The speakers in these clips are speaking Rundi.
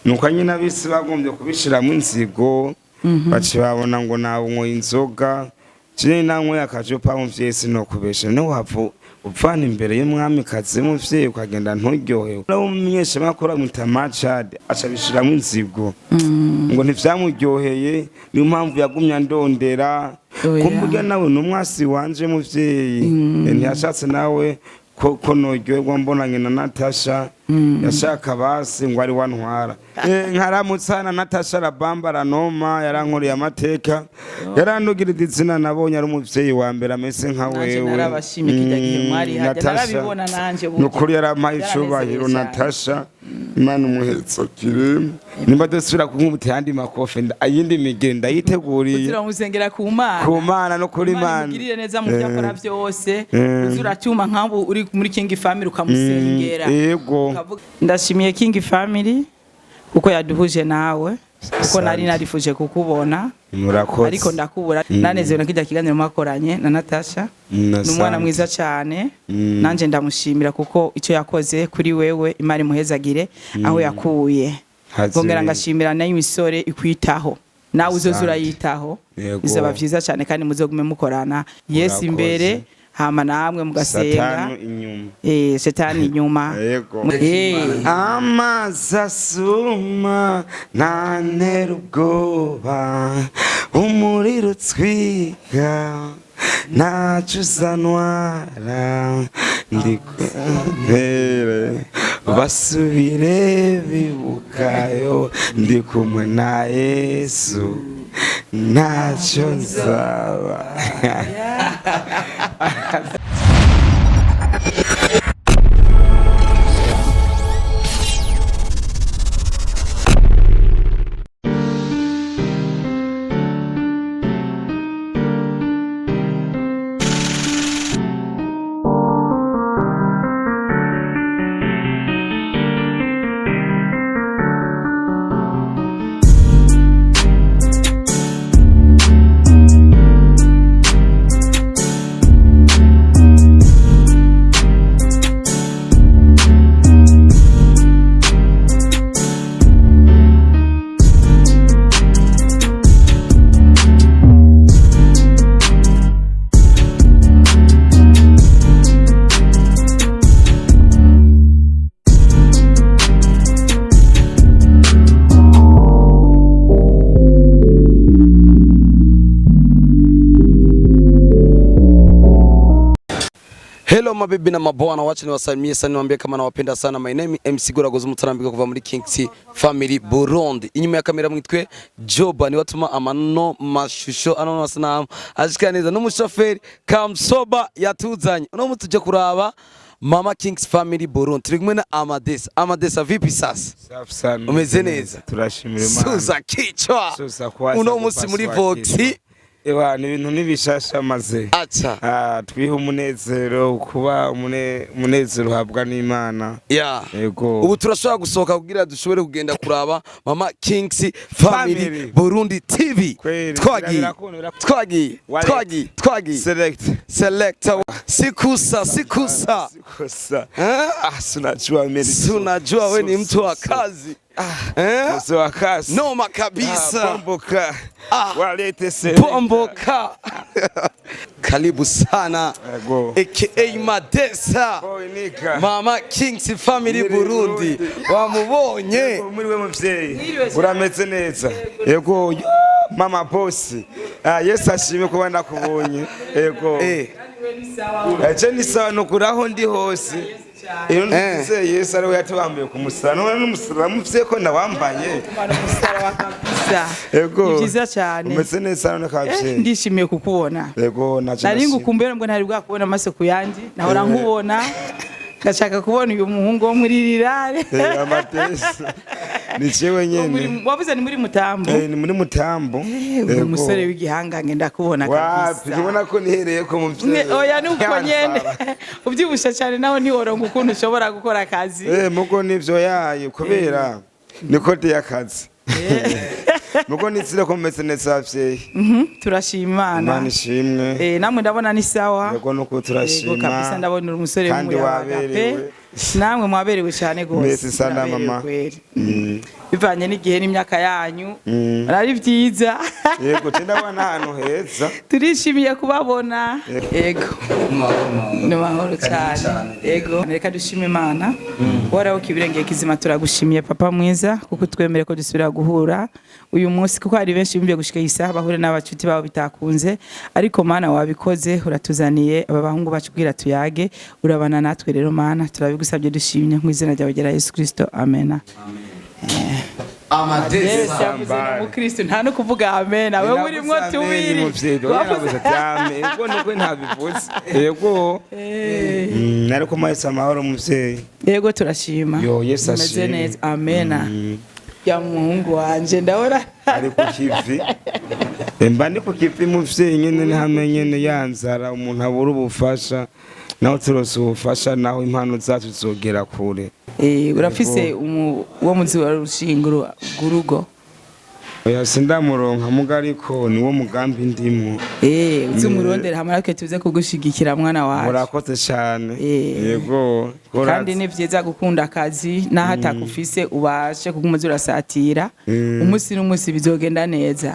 nuko nyine abisi bagombye kubishiramo inzigo baci babona ngo nawo inzoga je namwe akajopa umuvyeyi sinokubesha no wapfu upfana imbere y'umwami kazi muvyeyi ukagenda nturyohewe umumenyesha makora mutamachad aca bishiramo inzigo ngo ntivyamuryoheye niyo mpamvu yagumya ndondera kumburya nawe numwasi wanje muvyeyi ntiyashatse nawe ko noryoherwa mbonanye na Natasha yashaka basi ngo ari wantwara nkaramutsana Natasha Rabamba Noma yarankoreye amateka yarandugira izina nabonye ari umuvyeyi wa mbere ameze nka wewe Natasha nukuri yarampaye icubahiro Natasha Imana umuhetso kirema nimba dusubira kunkubita yandi makofe ayindi migenda yiteguriye uzira musengera ku Mana no kuri Imana mugirire neza mu byakora byose uzura cyuma nkambu uri muri King Family ukamusengera yego ndashimiye King Family kuko yaduhuje nawe kuko nari narifuje kukubona murakoze ariko ndakubura nanezewe nakijya kiganiro mwakoranye na Natasha n'umwana mwiza cyane nanje ndamushimira kuko icyo yakoze kuri wewe Imana imuhezagire aho yakuye bongera ngashimira nayo imisore ikwitaho nawe uzozura yitaho bizaba byiza cyane kandi muzogume mukorana Yesu imbere hama namwe mugasenga Satani inyuma amazasuma nantera ubwoba umuriro utwiga ntacyo uzantwara ndikumere basubire bibukayo ndi kumwe na Yesu ntacyo nzaba Hello mabibi na mabwana, wacha niwasalimie sana, niwaambie kama nawapenda sana. My name is MC Goragoza Mutarambika kuva muri Kings Family Burundi. Inyuma ya kamera mwitwe Joba ni watuma amano mashusho anono wasanamu ashikaniza n'umushoferi Kamsoba yatuzanye. Uno mutuje kuraba Mama Kings Family Burundi. Turi kumwe na Amadesa vipi sasa? Safi sana. Umeze neza? Turashimira Imana. Suza kichwa. Uno musi muri Vox. Ewa ni ibintu nibishasha maze acha twiha umunezero kuba umunezero habwa n'Imana yego ubu turashobora gusohoka kugira dushobore kugenda kuraba Mama Kings Family Burundi TV twagi select sikusa sunajua wewe ni mtu wa kazi noma kabisa Bomboka karibu sana aka Madesa Mama Kings Family Burundi wamubonye muri we muvyeyi urameze neza yego mama boss Yesu ashime kuba ndakubonye yego ni sawa nukuraho ndi hose iyo nise Yesu ari we yatubambiye ku musaraba n'umusaraba muvye ko ndawambaye yego byiza cyane umeze neza none kabye ndishimiye kukubona yego nari ngukumbera ngo ntari bwakubona amaso kuyandi nahora nkubona ngashaka kubona uyu muhungu wo muri rirare Amadesa ni cewe nyene wavuze ni muri Mutambo ni muri Mutambo umusore w'igihangange ndakubona kabisa ubona ko nihereye ko mu oya nuko nyene ubyibusha cyane naho ntiworonga ukuntu ushobora gukora akazi mugo nivyo yaye kubera niko de yakazi mugo nitsire ko meze neza vyeyi turashimana Imana ishimwe namwe ndabona ni sawa yego nuko turashima kabisa ndabona umusore kandi waberewe namwe mwaberewe cyane gose. Mbese sana mama. Bivanye n'igihe n'imyaka yanyu. Ari byiza. Yego tendabona hano heza. Turishimiye kubabona. Yego. Ni mahoro cyane. Yego. Reka dushime Imana. Waraho kibirengeye kizima turagushimiye papa mwiza kuko twemere ko dusubira guhura uyu munsi kuko hari benshi bimbiye gushika isaha bahure n'abacuti babo bitakunze ariko Mana wabikoze uratuzaniye aba bahungu bacu kugira tuyage urabana natwe rero Mana turabigusabye dushimye mu izina ryawe rya Yesu Kristo amen. Amadesa mbari. Mu Kristo nta no kuvuga amen wewe urimo tubiri. Wavuze cyane ubwo nuko ntabivuze. Yego. Nariko mahese amahoro muvyeyi. Yego turashima. Yo Yesu Meze ashimwe. neza amen. Ya muhungu wanje ndabona ari ku kivi. Mba ndi ku kivi muvyeyi nyene ntamenye yanzara umuntu abura ubufasha naho turose ubufasha naho impano zacu zogera kure. Urafise uwo muzi wa rushinguro gurugo. Oya sindamuronka mugariko niwo mugambi ndimo. Uzi umurondera hamwe twe tuze kugushigikira mwana wacu. Murakoze cyane. Yego. Kandi ni vyiza gukunda akazi naho atakufise ubashe kugumuza urasatira. Umunsi n'umunsi bizogenda neza.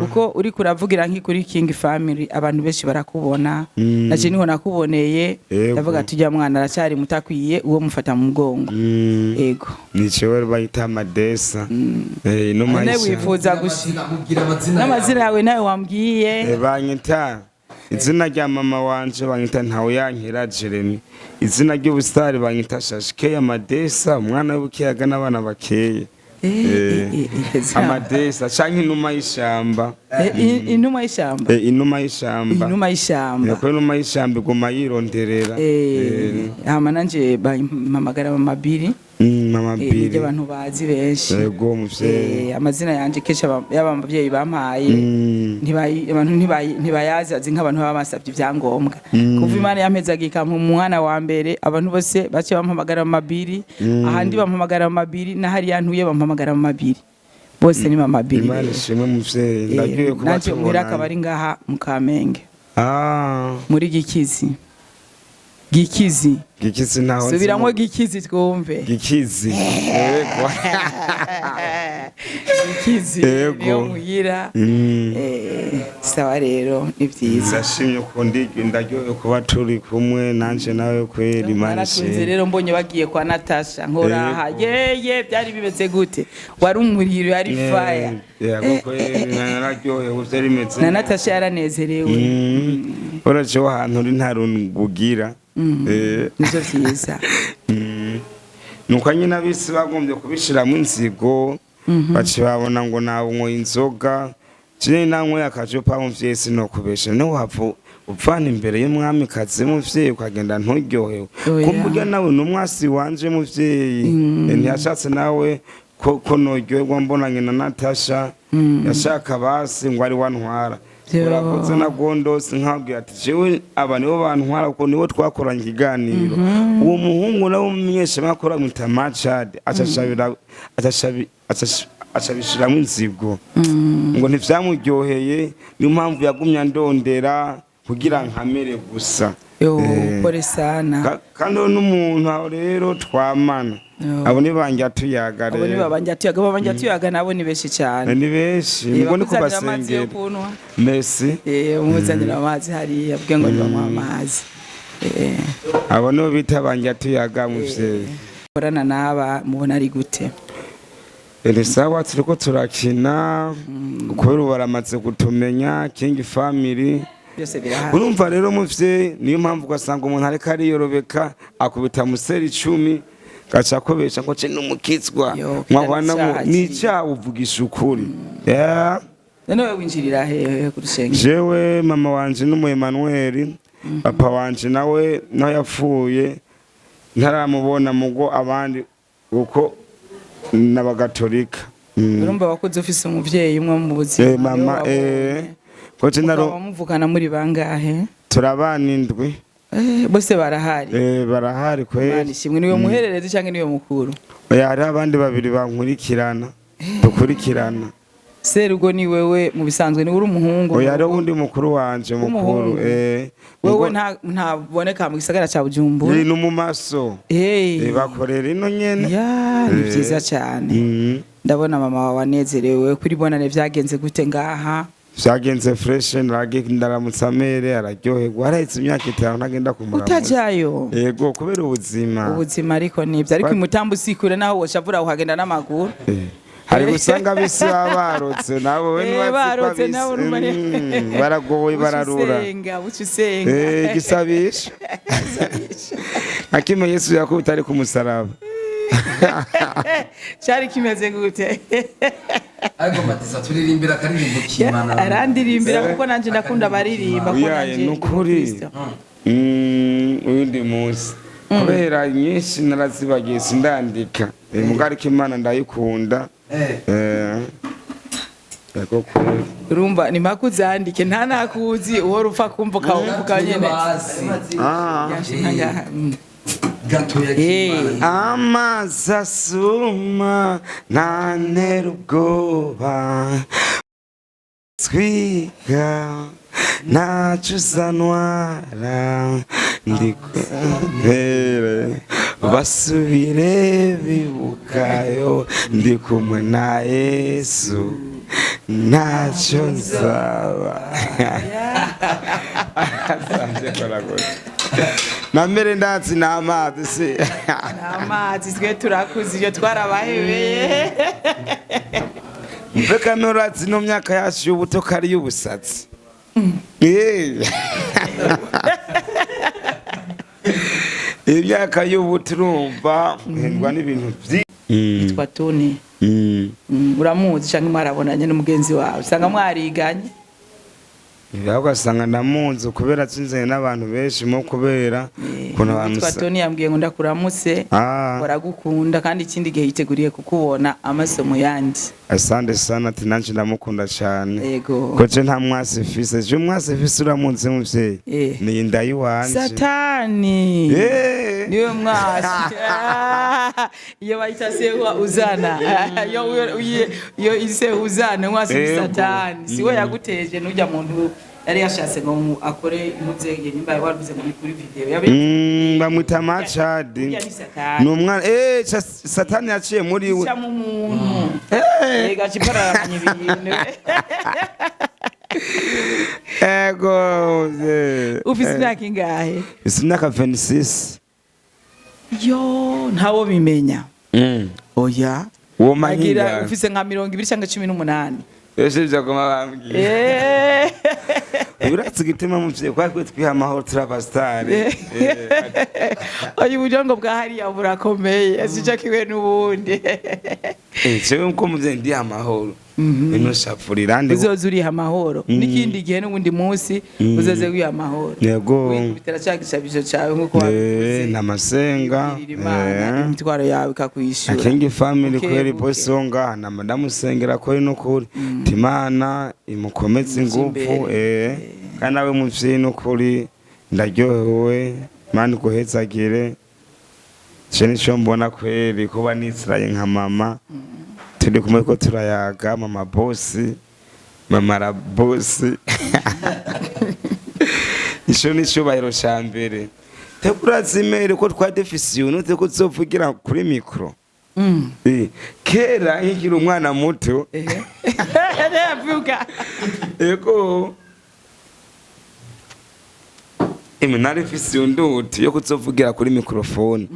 Kuko uri kuravugira nk'ikuri King Family abantu benshi barakubona. Naje niho nakuboneye ndavuga tujya mwana aracari mutakwiye uwo mufata mu mugongo. Yego. Nicewe bayita Amadesa. No mayisha. N'amazina yawe nawe wambwiye. Banyita izina rya mama wanje banyita ntawe yankira Jeremy. Izina ry'ubustari banyita Shashike Amadesa umwana w'ubukiyaga n'abana bakeye. Amadesa canke inuma y'ishamba. Inuma y'ishamba. Inuma y'ishamba. Inuma y'ishamba. Yako inuma y'ishamba iguma yironderera. Hama nanje bampamagara mama Biri. Mama Biri. Abantu bazi benshi. Yego muvyeyi. Amazina yanje kesha y'abavyeyi bampaye. Abantu ntibayazi azi nk'abantu baba basabye ibyangombwa. Kuva Imana yampezagika mu mwana wa mbere abantu bose bace bampamagara mama Biri. Ahandi bampamagara mama Biri na hari yantuye bampamagara mama Biri. Bose ni mama Biri. Imana ishimwe muvyeyi ndagiye kuba nanje umwira akabari ngaha mu Kamenge. Muri Gikizi. Gikizi naho subiramo Gikizi twumve. Gikizi. Yego. Gikizi niyo muhira. Sawa rero ni vyiza. Ndashimye ko ndaryoye kuba turi kumwe nanje nawe kweri Imana ishimwe. Rero mbonye bagiye kwa Natasha nkoraha yeye byari bimeze gute wari umuriro yari fire. Yego kweri nararyoye uvyari meze. Na Natasha yaranezerewe. Uraje ahantu uri ntarungugira. Nivyo vyiza. Nuko nyine abisi bagombye kubishiramo inzigo baci babona ngo nabwo inzoga cine namwe akajupa mu vyese no kubesha no havu upfana imbere y'umwami kaze mu vyeyi ukagenda nturyohewe kumburya nawe numwasi wanje mu vyeyi ntiyashatse nawe ko noryoherwa mbonanye na Natasha yashaka basi ngo ari wantwara urakoze na Gondos nkabwira ati jewe aba nibo bantwara kuko nibo twakoranye ikiganiro uwo muhungu nawe umumenyesha bakora mu Tamachad acabishiramo inzigo ngo ntivyamuryoheye niyo mpamvu yagumya ndondera kugira nkamere gusa. Pole sana. Kandi n'umuntu aho rero twamana abo ni banje tuyaga rero. Abo ni banje tuyaga nabo ni benshi cyane. Ni benshi ngo ni kubasengera. Merci. Umuzanira amazi hari yabwe ngo bamwa amazi. Abo no bita banje tuyaga muvyeyi. Korana naba mubona ari gute? Sawa turiko turakina kubera baramaze kutumenya King Family. Urumva rero muvyeyi niyo mpamvu ugasanga umuntu ariko ariyorobeka akubita museri 10 gaca kobesha ngo ce n'umukizwa mwabana nica uvugisha ukuri. None wewe winjirira hehe kurushenga? Jewe mama wanje n'umu Emmanuel papa wanje nawe yapfuye ntaramubona mugo abandi uko n'abagatolika. Urumva wakoze ufise umuvyeyi umwe mu buzima. Mama ko cinaro bamuvukana muri bangahe? Turabana indwi. Bose barahari. Barahari kweli. Mani shimwe niwe muherereze canke niwe mukuru? Oya hari abandi babiri bankurikirana dukurikirana. Serugo ni wewe mu bisanzwe ni uri umuhungu oya rero undi mukuru wanje mukuru wewe ntaboneka mu gisagara ca Bujumbura ni mu maso bakorera ino nyene ni byiza cyane ndabona mama wawe anezerewe kuri bonane vyagenze gute ngaha vyagenze fresh ndaramutsa amere araryoherwa arahetse imyaka 5 ntagenda kumuramutsa utajayo yego kubera ubuzima ariko nibyo ariko imutambo usikure naho woshavura uhagenda n'amaguru hari gusanga bisi abarotse nabo we barotse nabo baragoye bararura usenga gisabisha akime Yesu yakubita ari ku musaraba cyari kimeze gute ariko Matisa turirimbira karirimbo kimana arandirimbira kuko nanje ndakunda baririmba ko nanje nukuri undi munsi kubera nyinshi narazibagiye sindandika mugari kimana ndayikunda urumva ni makuzandike nta nakuzi uwo rufa kumva kawumvuka nyene amazi asuma ntantera ubwoba twiga ntacyo uzantwara ndikumere basubire bibukayo ndi kumwe na Yesu ntacyo nzaba namere ndatsi n'amazi se n'amazi twe turakuze iyo twarabahebeye mbega noratsi no myaka yacu y'ubuto kari y'ubusatsi imyaka y'ubuto urumva hendwa n'ibintu byitwa Tony uramuzi cyangwa mwarabonanye n'umugenzi wawe usanga mwariganye ugasanga ndamunzi kubera tsinzanye n'abantu benshi mo kubera kuna abantu Tony yambwiye ngo ndakuramutse baragukunda kandi ikindi gihe yiteguriye kukubona amasomo yandi asante sana ati nanje ndamukunda cyane yego koce nta mwasi fise je mwasi fise uramunzi muvyeyi ni ndayi wanje Satani niwe mwasi iyo bayita sewa uzana iyo ise uzana mwasi Satani siwe yaguteje nujya muntu yari yashatse ngo akore imuzege nyimba yavuze muri kuri video bamwita Machadi numwana Satani yaciye muri we cyamo umuntu ega kipararanye ibintu ego ufise imyaka ingahe ufise imyaka 26 yo ntawo bimenya oya uwo magira ufise nka 20 cyangwa 18 ese byagoma bambwiye uratse gitema muvye kwa kwe twiha amahoro turabastare oya ubujongo bwa hariya burakomeye asije kiwe n'ubundi cyo ko muvye ndi amahoro ino shapurira ndi uzozuri amahoro nikindi gihe n'ubundi munsi uzoze wi amahoro yego bitaracagishabije cyawe nkuko wabivuze namasenga imitwaro yawe kakwishura akengi family kweri bosonga na madamu sengera ko ino kuri timana imukomeze ingufu kandi nawe muvye no kuri ndaryohewe mani guhezagire cyane cyo mbona kweri kuba nisiraye nka mama turi kumwe ko turayaga mama bosi mama la bosi isho ni cyubahiro cya mbere tekurazimere ko twadefisiye unote ko zovugira kuri micro kera nkiri umwana muto yavuga ego nari fisi unduti yo kuzovugira kuri microphone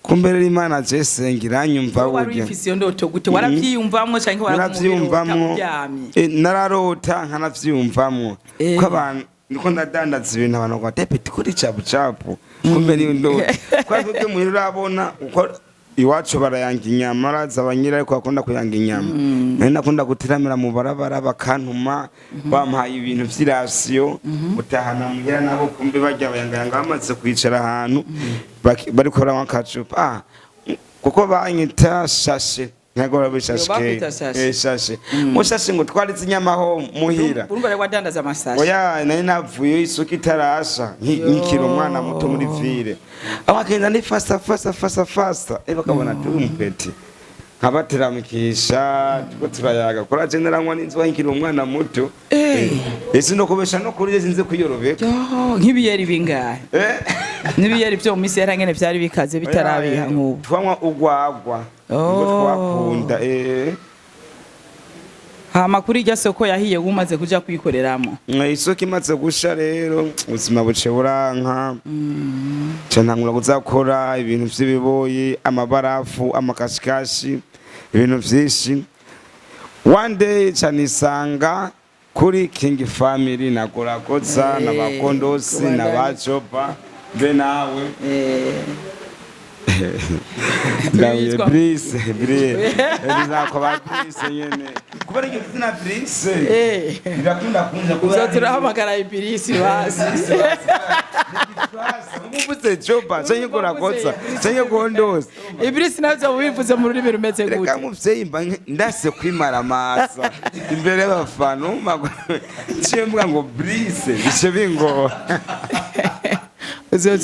kumbere Imana jesengera nyumva burya wari fisi ndoto gute waravyiyumvamwo canke waravyumvamwo nararota nkanavyumvamwo ko abantu niko ndadandaza ibintu abantu ngo tepeti kuri chapu chapu kumbere undoto kwa kuko murirabona uko iwacu barayanga inyama raza abanyira ariko akunda kuyanga inyama nari nakunda gutiramira mu barabara bakantuma bampaye ibintu vy'irasiyo utahana mugira nabo kumbe bajya bayanga bamaze kwicara ahantu bari kora wakacupa kuko banyita shashe ntagora bishashike shashe mushashe ngo twarize inyama ho muhira urumva rero wadandaza amasashi oya nari navuye isuka itarasha nkikira umwana muto muri ville abakenda ni fasta bakabona turi umupeti nkabateramikisha tuko turayaga kora generanywa n'inzoga nkiri umwana muto ese no kubesha no kuri zinze kuyorobeka nk'ibiyeri bingahe n'ibiyeri byo mu misi yarangene byari bikaze bitarabiha nk'ubu twanywa ugwagwa ngo twakunda hama kuri irya soko yahiye umaze kuja kwikoreramo isoko imaze gusha rero ubuzima buce buranka ntangura kuzakora ibintu by'ibiboyi amabarafu amakashikashi ibintu byinshi one day canisanga kuri King Family na Goragoza na Bakondosi na Bajoba be nawe Dawe Brice Elizako ba Brice nyene kubera igitsina Brice birakunda kunja kuza turahamagara Brice basi Mvuze Joba canye Goragoza canye Kondosi Brice navyo bivuze mu rurimi rumeze gute reka muvyeyi mba ndase kwimara masa imbere y'abafana cimbwa ngo Brice bice bingora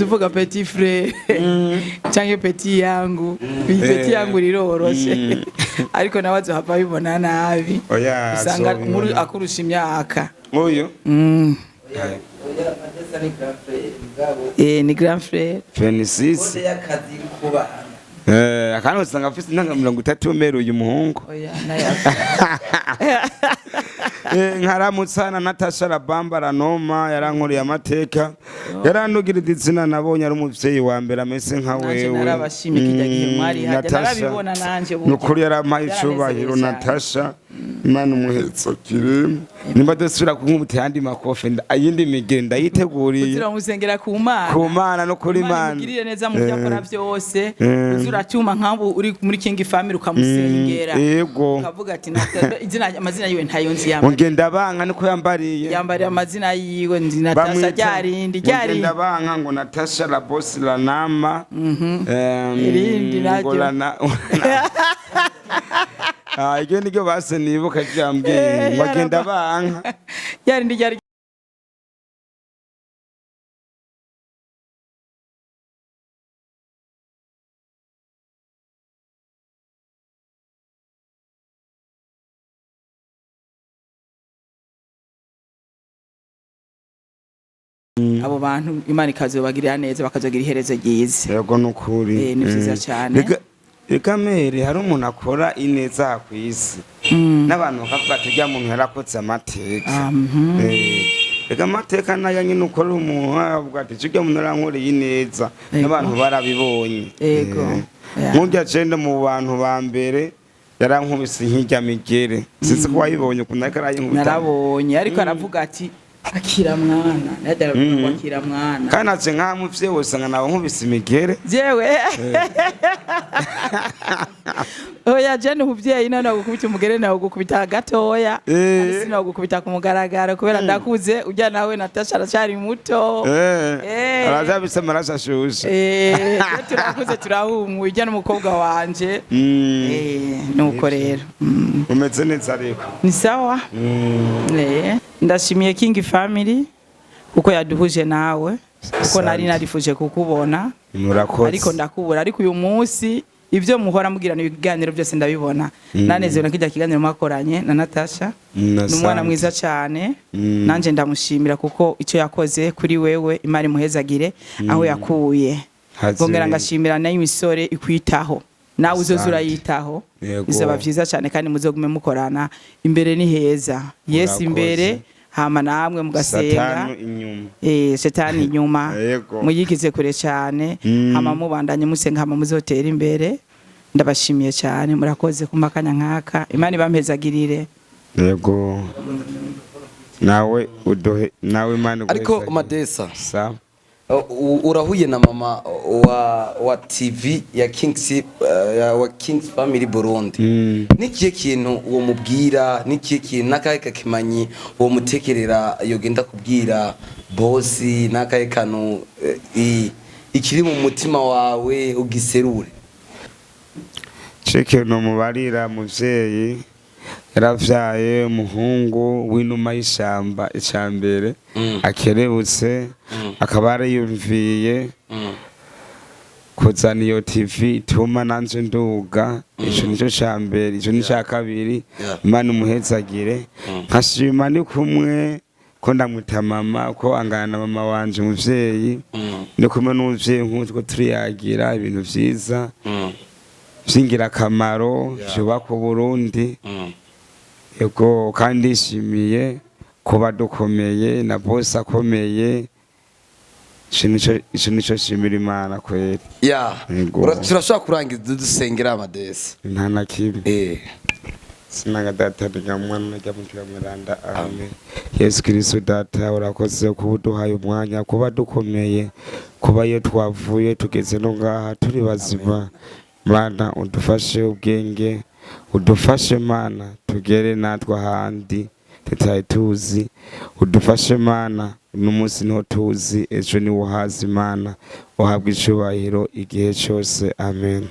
uvuga petit frère cyangwa petit yangu petit yangu riroroshe ariko nabazo hapa bibona nabi usanga muri akurusha imyaka uyu ni grand frère Fenicis akana usanga afite intanga 30 mero uyu muhungu nkaramutsana Natasha Rabamba Ranoma yarankuriye amateka yarandugira izina nabonye ari umuvyeyi wa mbere ameze nka wewe Natasha nukuri yarampaye icubahiro Natasha Imana umuhetso kirimo nimba dosubira kunkubita yandi makofe ayindi migere ndayiteguriye uzira musengera ku Mana no kuri Imana mugirire neza mu byakora byose uzura cyuma nkambu uri muri King Family ukamusengera yego ukavuga ati izina amazina yiwe ntayo nzi ngenda banka niko yambariye amazina yiwe ndi Natasha ryarindi ngenda banka ngo Natasha la boss la nama irindi naryo iyo niryo base nibuka ryambwiye ngagenda banka yarindi ryari abo bantu Imana ikazobagirira neza bakazogira iherezo ryiza yego nukuri ni byiza cyane reka mere hari umuntu akora ineza kwisi n'abantu bakavuga ati rya muntu yarakotse amateka reka amateka nayo nyine ukora umuntu avuga ati cyo umuntu yarankoreye ineza n'abantu barabibonye yego nk'ujya cende mu bantu ba mbere yarankubise nk'ijya migere sinzi ko wayibonye ukuntu ariko arayinkubita narabonye ariko aravuga ati akira mwana nadaravuga akira mwana kana nce nkamuvye wose nga nawe nkubise imigere jewe oya jane umuvyeyi nana gukubita umugere nawe gukubita gatoya ari sino gukubita ku mugaragaro kubera ndakuze ujya nawe Natasha aracari muto arazabise marasha shusha turakuze turahumwe ujya n'umukobwa wanje nuko rero umeze neza ariko ni sawa ndashimiye King Family kuko yaduhuje nawe kuko nari narifuje kukubona ariko ndakubura ariko uyu munsi ibyo muhora mugirana ibiganiro byose ndabibona nanezerewe kijya kiganiro makoranye na Natasha n'umwana mwiza cyane nanje ndamushimira kuko icyo yakoze kuri wewe Imana muhezagire aho yakuye ngongera ngashimira nayo imisore ikwitaho nawe uzozura yitaho bizaba byiza cyane kandi muzogume mukorana imbere ni heza yes imbere hama namwe mugasenga setani inyuma muyigize kure cyane hama mubandanye musenga hama muzotera imbere ndabashimiye cyane murakoze kumakanya nkaka Imana ibampezagirire yego nawe udohe nawe Imana ariko Madesa urahuye na mama wa TV ya Kings Family Burundi nikiye kintu uwo mubwira nikiye kintu nakaye kakimanyi uwo mutekerera yogenda kubwira boss nakaye kanu ikiri mu mutima wawe ugiserure ceke no mubarira muvyeyi yaravyaye umuhungu w'inuma y'ishamba icambere akerebutse akaba ariyumviye kuzana iyo TV ituma nanje nduga ico nico cambere ico ni ca kabiri Imana umuhezagire nkashima ni kumwe ko ndamwita mama ko angana na mama wanje umuvyeyi ni kumwe n'umuvyeyi nk'utwo turiyagira ibintu vyiza vyingira akamaro vyubaka Burundi yego kandi ishimiye kuba dukomeye na boss akomeye ico nico shimira Imana kweli turashobora kurangiza dusengera amadesi nta na kimwe sinaga data rya mwana rya mutima mweranda amen Yesu Kristo data urakoze kubuduhaye umwanya kuba dukomeye kuba iyo twavuye tugeze no ngaha turi bazima Mana udufashe ubwenge udufashe Mana tugere natwe ahandi tutaye tuzi udufashe Mana n'umunsi niho tuzi ejo ni wahazi Imana uhabwa icubahiro igihe cyose amen.